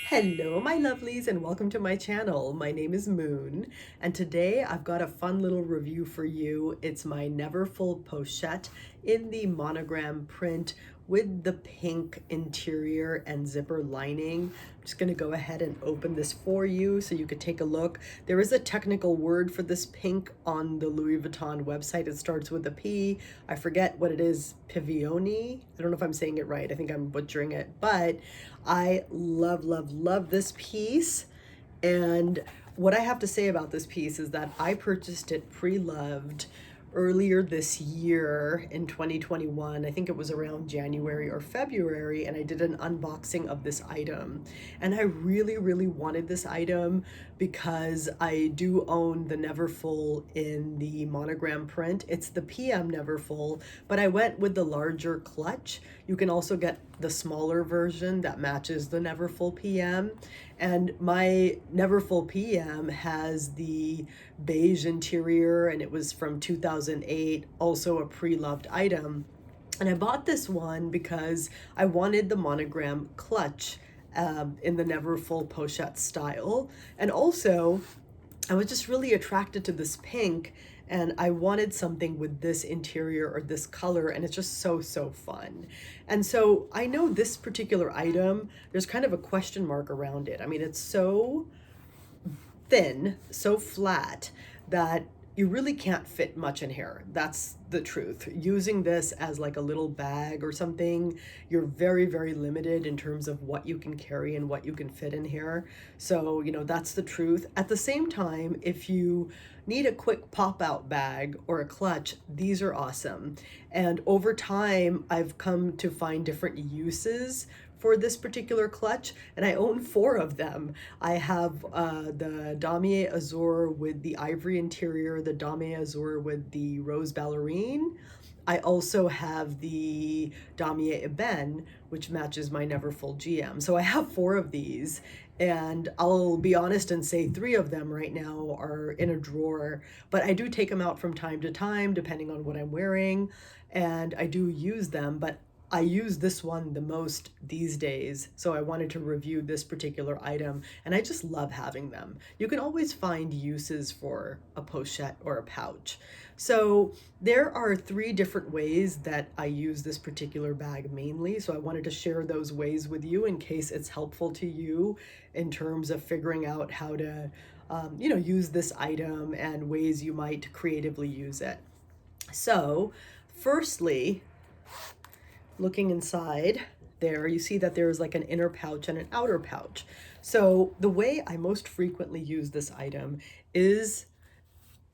Hello, my lovelies, and welcome to my channel. My name is Moon, and today I've got a fun little review for you. It's my Neverfull Pochette in the monogram print with the pink interior and zipper lining. I'm just going to go ahead and open this for you so you could take a look. There is a technical word for this pink on the Louis Vuitton website. It starts with a P. I forget what it is, Pivioni. I don't know if I'm saying it right. I think I'm butchering it, but I love, love, love this piece. And what I have to say about this piece is that I purchased it pre-loved earlier this year in 2021. I think it was around January or February, and I did an unboxing of this item. And I really, really wanted this item because I do own the Neverfull in the monogram print. It's the PM Neverfull, but I went with the larger clutch. You can also get the smaller version that matches the Neverfull PM. And my Neverfull PM has the beige interior, and it was from 2008, also a pre-loved item. And I bought this one because I wanted the monogram clutch in the Neverfull Pochette style. And also, I was just really attracted to this pink, and I wanted something with this interior or this color, and it's just so, so fun. And so I know this particular item, there's kind of a question mark around it. I mean, it's so thin, so flat that you really can't fit much in here. That's the truth. Using this as like a little bag or something, you're very, very limited in terms of what you can carry and what you can fit in here. So, that's the truth. At the same time, if you need a quick pop-out bag or a clutch, these are awesome. And over time, I've come to find different uses for this particular clutch, and I own 4 of them. I have the Damier Azur with the ivory interior, the Damier Azur with the rose ballerine. I also have the Damier Ebene, which matches my Neverfull GM. So I have 4 of these, and I'll be honest and say 3 of them right now are in a drawer, but I do take them out from time to time, depending on what I'm wearing, and I do use them, but I use this one the most these days, so I wanted to review this particular item, and I just love having them. You can always find uses for a pochette or a pouch. So there are 3 different ways that I use this particular bag mainly, so I wanted to share those ways with you in case it's helpful to you in terms of figuring out how to use this item and ways you might creatively use it. So firstly, looking inside there, you see that there's like an inner pouch and an outer pouch. So the way I most frequently use this item is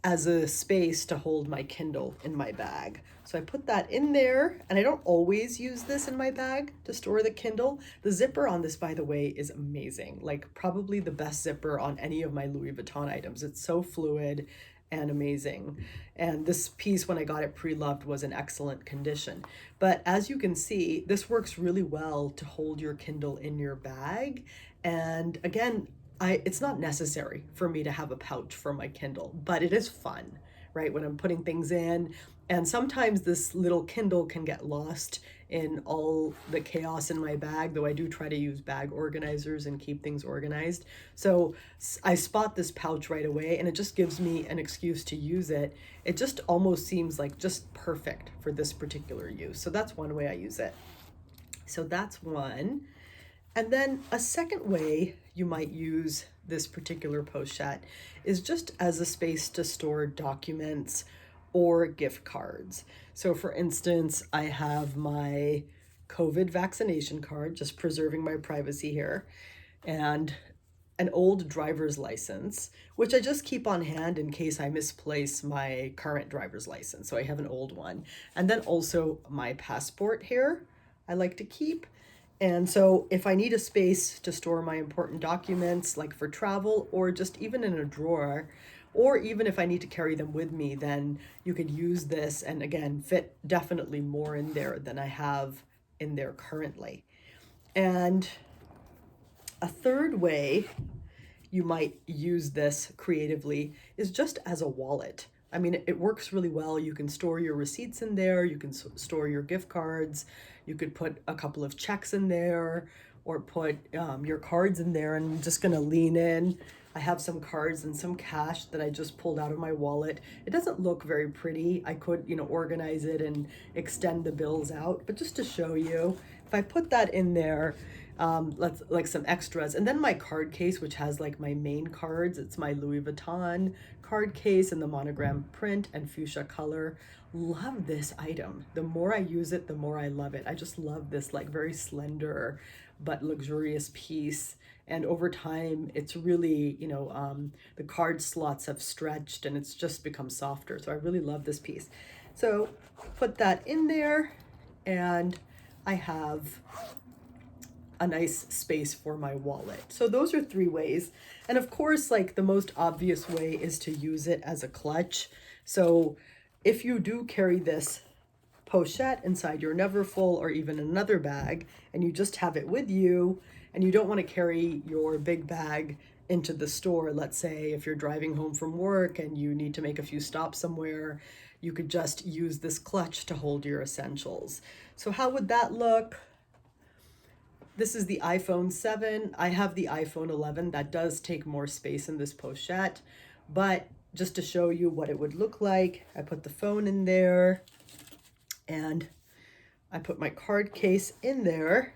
as a space to hold my Kindle in my bag. So I put that in there, and I don't always use this in my bag to store the Kindle. The zipper on this, by the way, is amazing. Like probably the best zipper on any of my Louis Vuitton items. It's so fluid and amazing. And this piece, when I got it pre-loved, was in excellent condition. But as you can see, this works really well to hold your Kindle in your bag. And again, it's not necessary for me to have a pouch for my Kindle, but it is fun, right? When I'm putting things in. And sometimes this little Kindle can get lost in all the chaos in my bag, though I do try to use bag organizers and keep things organized. So I spot this pouch right away, and it just gives me an excuse to use it. It just almost seems like just perfect for this particular use. So that's one way I use it. So that's one. And then a second way you might use this particular pochette is just as a space to store documents or gift cards. So for instance, I have my COVID vaccination card, just preserving my privacy here, and an old driver's license, which I just keep on hand in case I misplace my current driver's license. So I have an old one. And then also my passport here, I like to keep. And so if I need a space to store my important documents, like for travel or just even in a drawer, or even if I need to carry them with me, then you could use this and again, fit definitely more in there than I have in there currently. And a third way you might use this creatively is just as a wallet. I mean, it works really well. You can store your receipts in there. You can store your gift cards. You could put a couple of checks in there, or put your cards in there. And I'm just gonna lean in. I have some cards and some cash that I just pulled out of my wallet. It doesn't look very pretty. I could, organize it and extend the bills out, but just to show you, if I put that in there, let's like some extras, and then my card case, which has like my main cards. It's my Louis Vuitton card case in the monogram print and fuchsia color. Love this item. The more I use it, the more I love it. I just love this like very slender but luxurious piece. And over time, it's really, the card slots have stretched and it's just become softer. So I really love this piece. So put that in there, and I have a nice space for my wallet. So those are 3 ways. And of course, like the most obvious way is to use it as a clutch. So if you do carry this pochette inside your Neverfull or even another bag, and you just have it with you, and you don't want to carry your big bag into the store, let's say if you're driving home from work and you need to make a few stops somewhere, you could just use this clutch to hold your essentials. So how would that look? This is the iPhone 7. I have the iPhone 11. That does take more space in this pochette, but just to show you what it would look like, I put the phone in there, and I put my card case in there.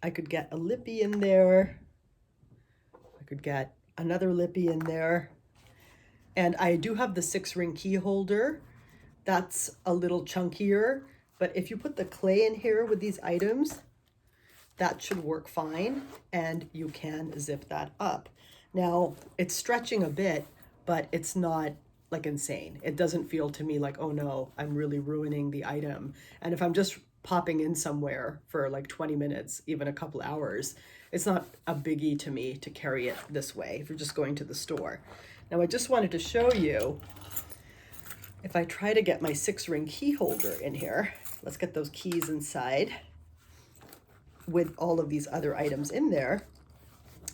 I could get a lippy in there. I could get another lippy in there. And I do have the 6-ring key holder. That's a little chunkier, but if you put the clay in here with these items, that should work fine, and you can zip that up. Now, it's stretching a bit, but it's not like insane. It doesn't feel to me like, oh no, I'm really ruining the item. And if I'm just popping in somewhere for like 20 minutes, even a couple hours, it's not a biggie to me to carry it this way if you're just going to the store. Now, I just wanted to show you, if I try to get my 6-ring key holder in here, let's get those keys inside with all of these other items in there,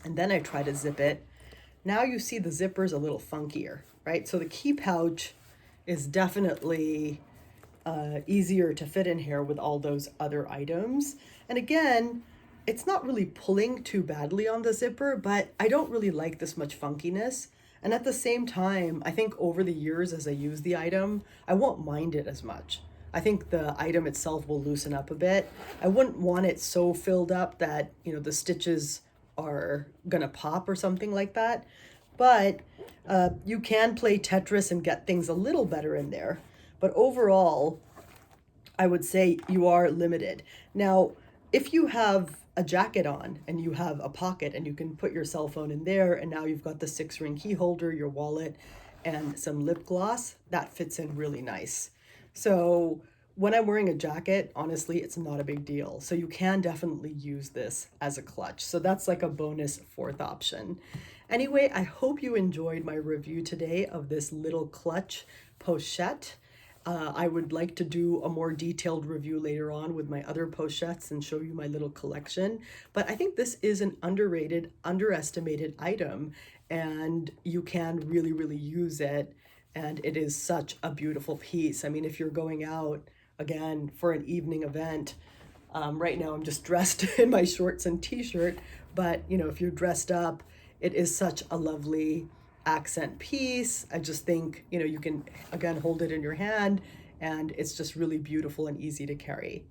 and then I try to zip it. Now you see the zipper's a little funkier, right? So the key pouch is definitely easier to fit in here with all those other items. And again, it's not really pulling too badly on the zipper, but I don't really like this much funkiness. And at the same time, I think over the years as I use the item, I won't mind it as much. I think the item itself will loosen up a bit. I wouldn't want it so filled up that, the stitches are gonna pop or something like that. But you can play Tetris and get things a little better in there. But overall, I would say you are limited. Now, if you have a jacket on and you have a pocket and you can put your cell phone in there, and now you've got the 6-ring key holder, your wallet, and some lip gloss, that fits in really nice. So when I'm wearing a jacket, honestly, it's not a big deal. So you can definitely use this as a clutch. So that's like a bonus 4th option. Anyway, I hope you enjoyed my review today of this little clutch pochette. I would like to do a more detailed review later on with my other pochettes and show you my little collection. But I think this is an underrated, underestimated item, and you can really, really use it. And it is such a beautiful piece. I mean, if you're going out, again, for an evening event, right now I'm just dressed in my shorts and t-shirt, but if you're dressed up, it is such a lovely accent piece. I just think, you can, again, hold it in your hand, and it's just really beautiful and easy to carry.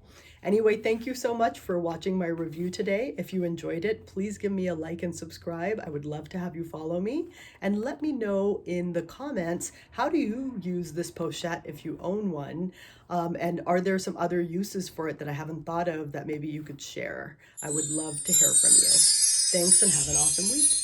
Anyway, thank you so much for watching my review today. If you enjoyed it, please give me a like and subscribe. I would love to have you follow me, and let me know in the comments, how do you use this pochette if you own one? And are there some other uses for it that I haven't thought of that maybe you could share? I would love to hear from you. Thanks, and have an awesome week.